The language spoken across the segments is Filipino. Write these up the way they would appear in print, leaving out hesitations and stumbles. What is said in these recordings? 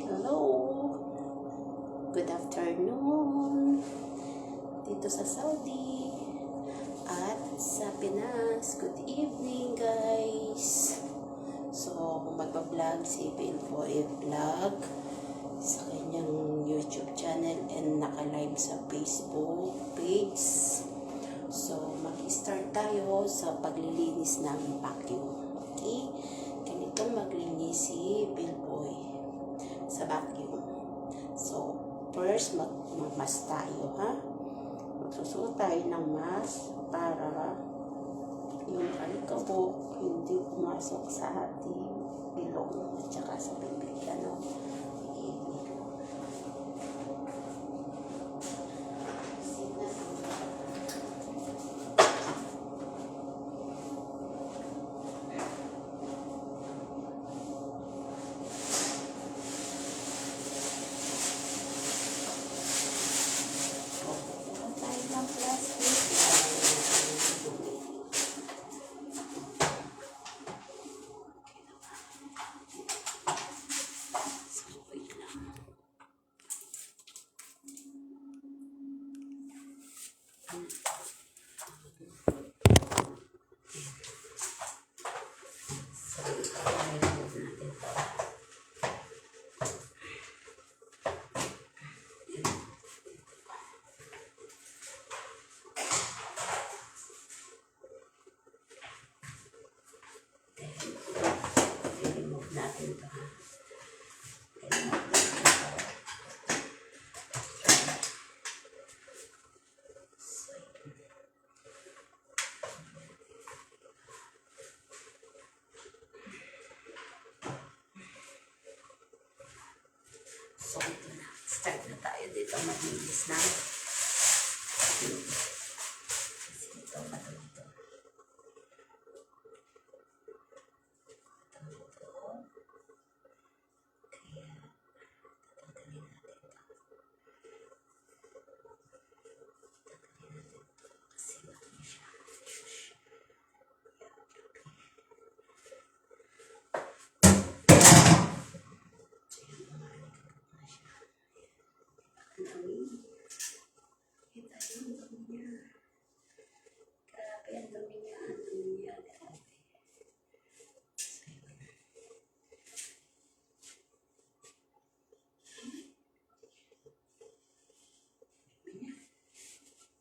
Hello! Good afternoon! Dito sa Saudi at sa Pinas. Good evening, guys! So, magpa-vlog si Bilboy Vlog sa kanyang YouTube channel and naka-live sa Facebook page. So, mag-start tayo sa paglilinis ng vacuum. Okay? Ganitong maglinis si Bilboy sa vacuum. So, first, mag-mask tayo, ha? Magsusuot tayo ng mask para yung alikabok hindi pumasok sa ating ilong at saka sa bibig, ano? So, ito na. Start na tayo dito. Maglinis na. Kasi ito, bato dito. Kaya, tatanggalin natin ito. Kasi bato niya siya. Kita yung dumi niya. Grabe ang dumi niya. Ang dumi niya.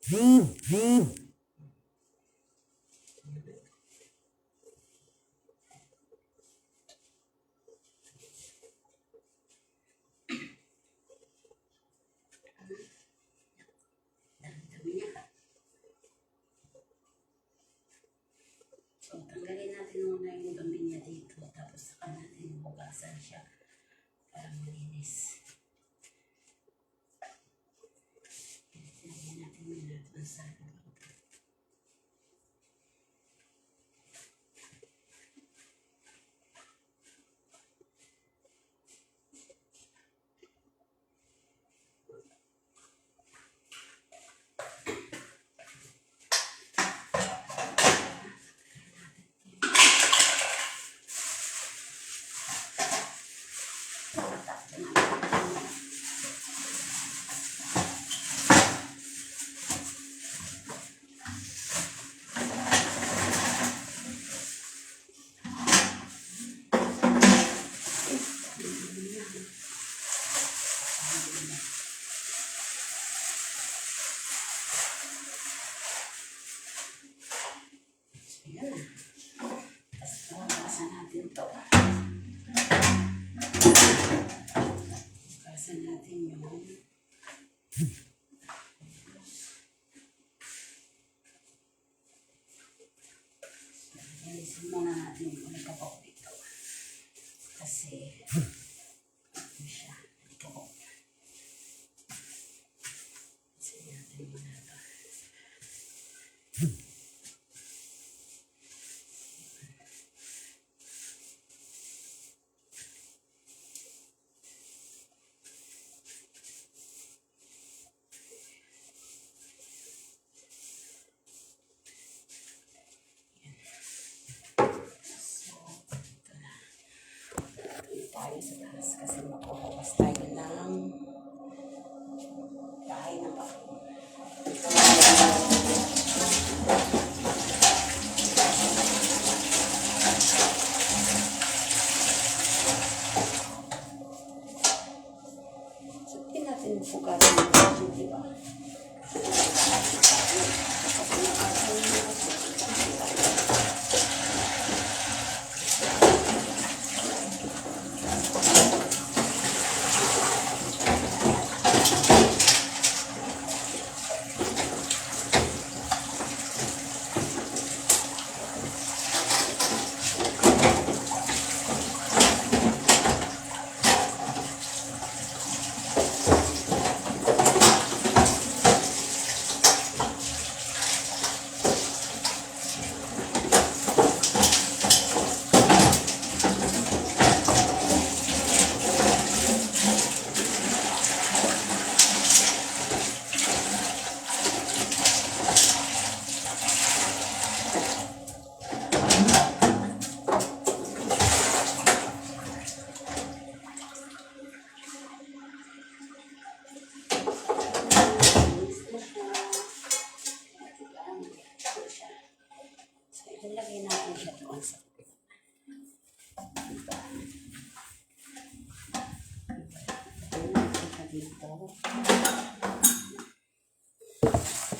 Grabe. So, tanggalin natin muna yung dumi niya dito. Tapos saka natin hugasan siya para malinis. Lagyan natin muna ito sa alisin muna natin yung alikabok dito. Kasi, ano siya, alikabok. Alisin natin muna ito. tayo sa taas kasi magkukupas tayo ng bahay ng bahay. Sabihin natin bukasan ng bahay, di ba? Ilagay natin siya doon sa dito.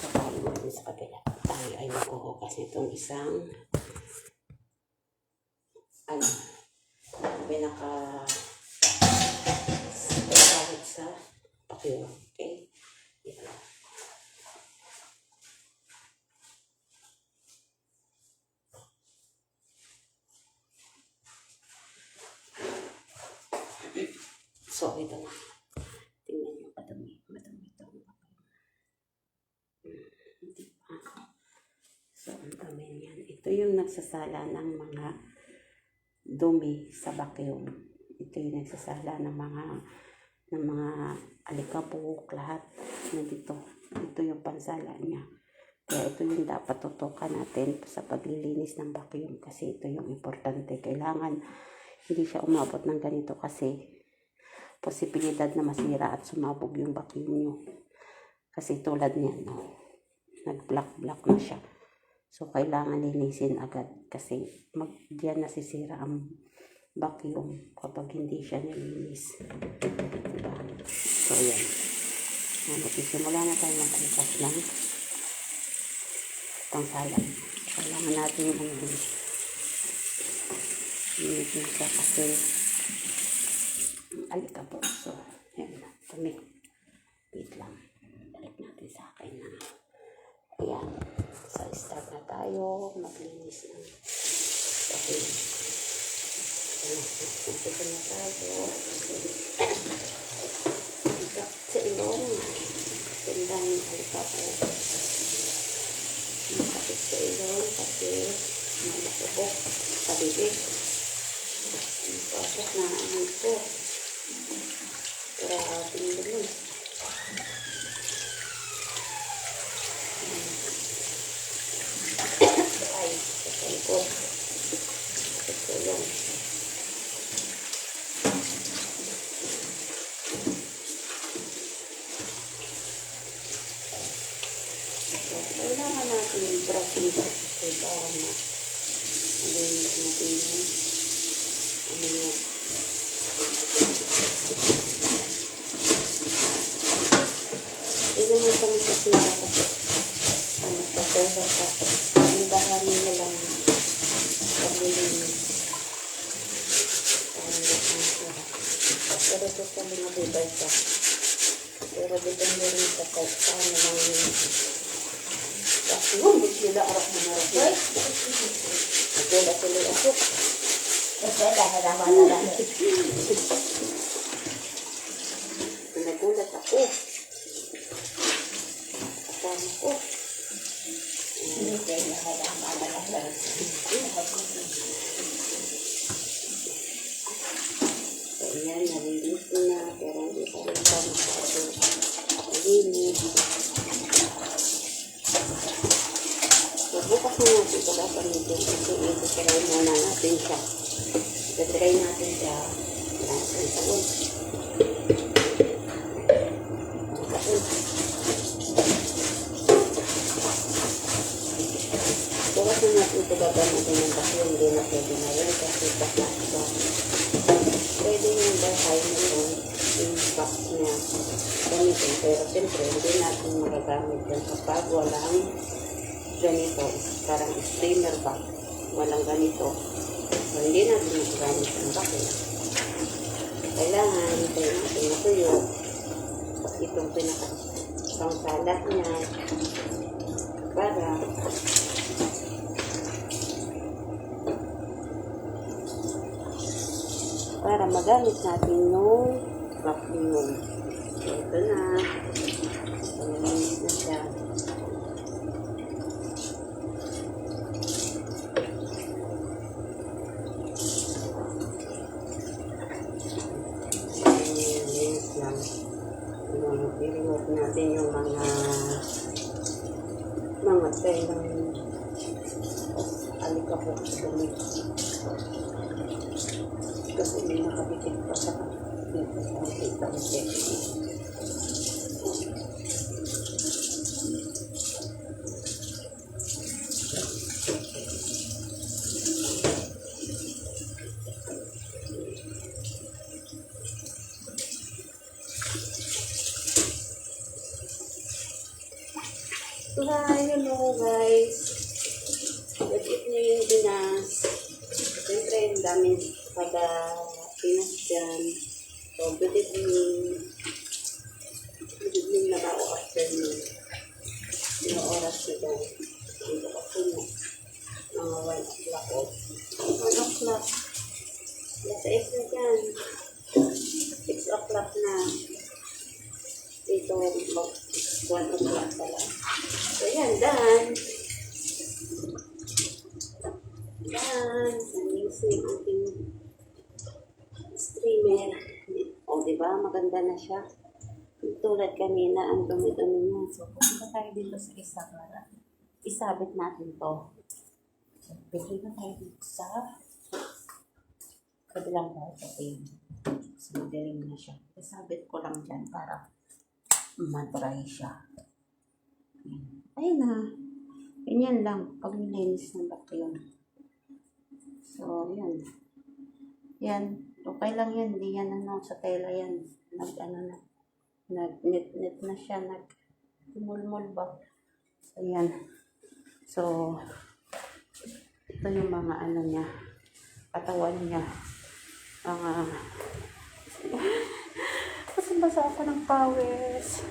Kapag natin sa kabila, tayo ay magkukukas nitong isang pinaka sa pakyo. Okay? Yan. So, ito na. Tingnan nyo, madami ito. Hindi pa. So, ang dami yan. Ito yung nagsasala ng mga dumi sa vacuum. Ito yung nagsasala ng mga alikabok, lahat na dito. Ito yung pansala niya. Kaya ito yung dapat tutukan natin sa paglilinis ng vacuum kasi ito yung importante. Kailangan hindi siya umabot ng ganito kasi posibilidad na masira at sumabog yung vacuum nyo. Kasi tulad niyan, no? Nag-black na siya. So, kailangan linisin agad kasi diyan nasisira ang vacuum kapag hindi siya nilinis. Diba? So, ayan. Magsisimula na tayo magkukas ng pangsalan. Kailangan natin yung linisin siya kasi alikabok. So, ayan na. Kami. Wait lang. Balik natin sa akin na. Ayan. So, start na tayo. Maglinis ng okay. Ito na tayo. Ikat sa ilong. Tandang alikabok. Makapit sa ilong kasi malakabok sa bibig. Pasok na ang ito. Para ating bilis. Ay, sa likod. Ito lang. Kailangan natin yung brushing kasi para malinis natin yung hindi naman kami kasira kasi nagpapera tapos ang bahani na lang paglilinis pero ito sa mga bibay ka pero depende rin sa paano lang yung sila arap mo na rin nagula tuloy ako nagulat ako kasama ko so yan nalilis na pero hindi pa rin pa malinis so bukas na natin ito dapat nito kasi ito try muna natin siya. Try natin siya. pwede na yun kasi bakla ito. Pwede yung bahay na yun, yung box niya, ganito. Pero siyempre, hindi natin magagamit yan kapag walang ganito, parang steamer box, walang ganito. So, hindi natin magagamit yung bakla. Kailangan, tayo natin natuyo. Itong pinaka-pangsalat niya para magamit natin yung vacuum. So, ito na. Palinis na siya. Linis lang. I-remove natin yung mga telang alikabok dumi. Kasi may nakabikit pa sa dito sa kita ko check. Hello guys. Good evening, Pinas. Siyempre, ang daming Pinas dyan. So, good evening. Good evening na ba o afternoon? Yung oras na ba? Dito kasi mo. Mga 1 o'clock o. 1 o'clock. Nasa X na dyan. 6 o'clock na. Ito, 1 o'clock pala. So, yan, done. Amazing ating streamer. O, diba? Maganda na siya. Tulad kanina, ang dumi-dumi niya. So, pupunta tayo dito sa isa para isabit natin to. So, pwede na tayo dito sa kabilang part sa tape. So, magaling na siya. Isabit ko lang dyan para madry siya. Ayun na. Ganyan lang. Paglilinis ng vacuum. So, yan. Yan. Okay lang yan. Hindi yan sa tela yan. Nag-net na siya. Nag-mulmul ba? So, yan. So, ito yung mga niya. Katawan niya. Basa ako ng pawis.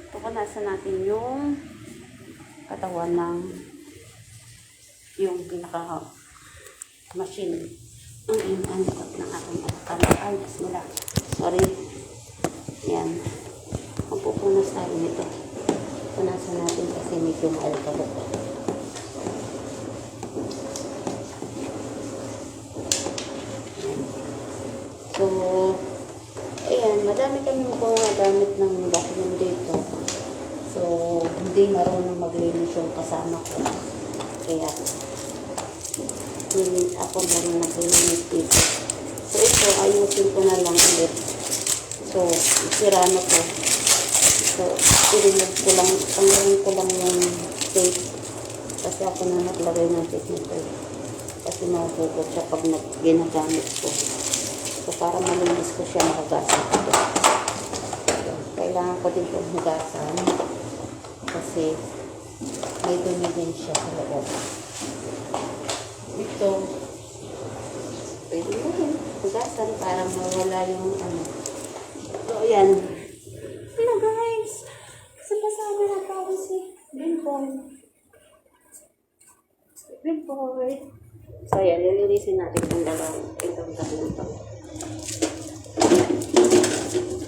Pupunasan natin yung katawan ng yung pinaka machine. Ang angkot ng aking anak. Ay, bismillah. Sorry. Yan. Magpupunas tayo nito. Punasan natin kasi medyo maalkabot. So, ayan. Madami kami gamit ng vacuum dito. So, hindi marunong maglinis yung kasama ko. Kaya, ako na rin naglinis dito. So, ito, ayusin ko na lang ulit. So, sira na to. So, tanggalin ko lang yung tape. Kasi ako na naglagay ng tape nito. Kasi mahugot siya pag ginagamit ko. So, para malinis ko siya, makagasan ko. So, kailangan ko din itong hugasan. Kasi may dumi din siya sa loob. Ito, pwede mo rin hugasan para mawala yung So, ayan. Hello guys! Sabi na tao si Bimboy. So, ayan. Nililisin natin itong dalawang ito.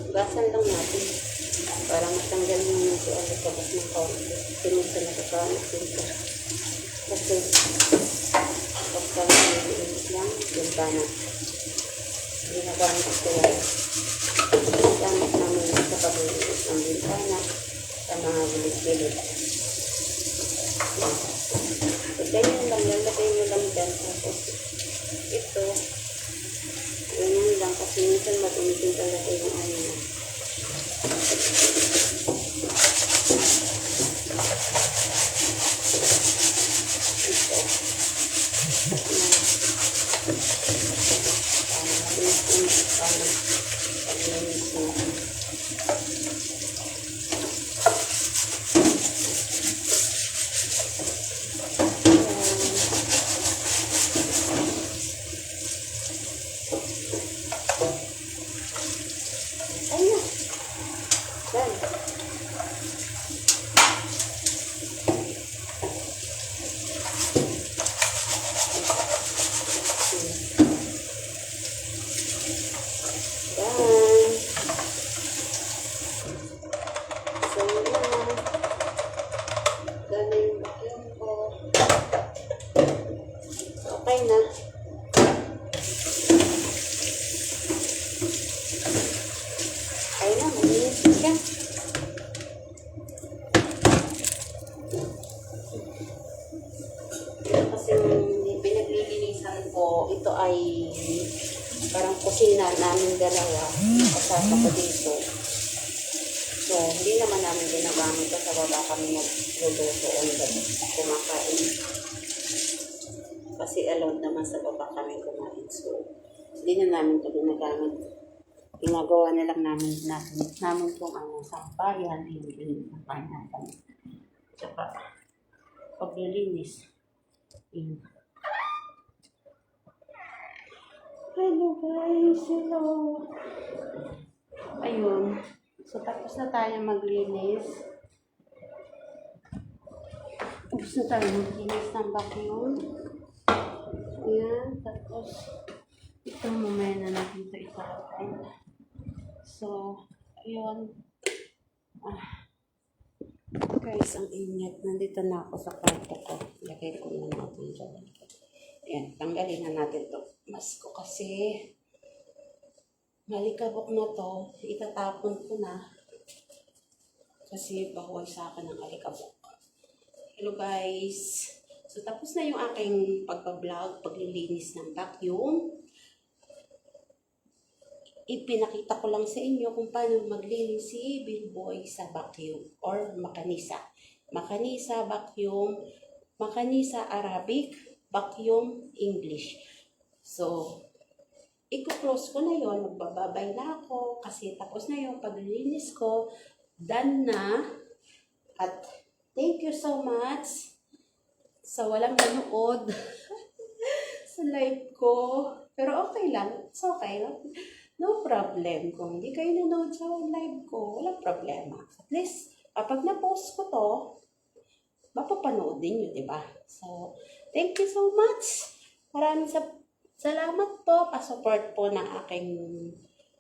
Hugasan lang natin. Para matanggal mo yung alikabok ng kaunti. Pinunta na kakamit dito. Kasi, pagka nililis lang, yung bana. Ginagamit ko yan. Ginagamit namin sa paglilis ng bintana sa mga bilis-bilis. So, ganyan lang. Lalagay nyo lang dyan. Tapos, ito, ganyan lang. Kasi minsan matumitin talaga yung paglinis natin. Ayun. Done. So, yun na. Done na yung vacuum ko. Okay na. Ayun na, malinis siya. Kasi yung pinaglilinisan ko, ito ay parang kusina namin dalawa. Kasama ko dito. So, hindi naman namin ginagamit ito. Sa baba kami nagluluto o kumakain. Kasi allowed naman sa baba kami kumain. So, hindi na namin ito ginagamit. Ginagawa na lang namin kung ano, sampayan, yung sampayan natin. Tsaka, paglilinis. Yun. Hello guys, hello. Ayun. So, tapos na tayo maglinis. Tapos na tayo maglinis ng vacuum. Ayan. Tapos, ito mamaya na natin ito isapin. So, ayun. Guys, ang ingat. Nandito na ako sa kwarto ko. Lagay ko na natin dyan. Ayan, tanggalin na natin ito. Mask ko kasi malikabok na to. Itatapon ko na. Kasi bahuay sa akin ng alikabok. Hello guys. So, tapos na yung aking pagpa-vlog, paglilinis ng vacuum. Ipinakita ko lang sa inyo kung paano maglinis si Billboy sa vacuum or makanisa. Makanisa, vacuum, makanisa, Arabic, vacuum, English. So, i-close ko na yon, magbababay na ako kasi tapos na yung paglilinis ko. Done na. At thank you so much sa walang nanood sa live ko. Pero okay lang. It's okay. No problem. Kung hindi kayo nanood sa live ko, walang problema. At least, kapag na-post ko to, mapapanood din nyo, diba? So, thank you so much. Maraming salamat po. Pa-support po ng aking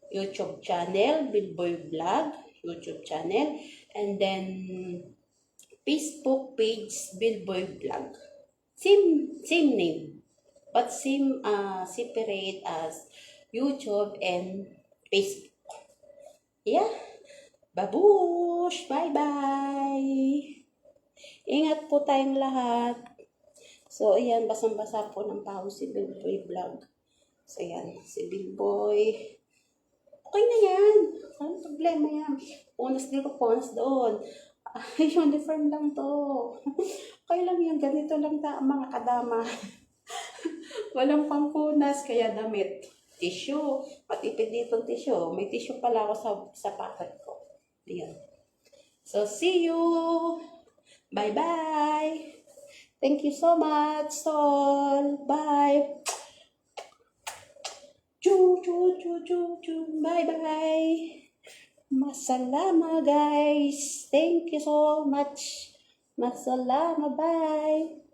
YouTube channel, Billboy Vlog, YouTube channel. And then, Facebook page, Billboy Vlog. Same name. But separate as YouTube and Facebook. Yeah. Babush! Bye-bye! Ingat po tayong lahat. So, ayan, basang-basa po ng pawis si Billboy Vlog. So, ayan, si Billboy. Okay na yan. Anong problema yan? Punas dito, punas doon. Uniform lang to. Okay lang yan. Ganito lang mga kadama. Walang pampunas, kaya damit. Tissue. Matipid dito tissue. May tissue pala ako sa packet ko. Ayan. So, see you! Bye-bye! Thank you so much, Sol! Bye! Choo, choo, choo, choo, choo! Bye-bye! Masalama, guys! Thank you so much! Masalama, bye!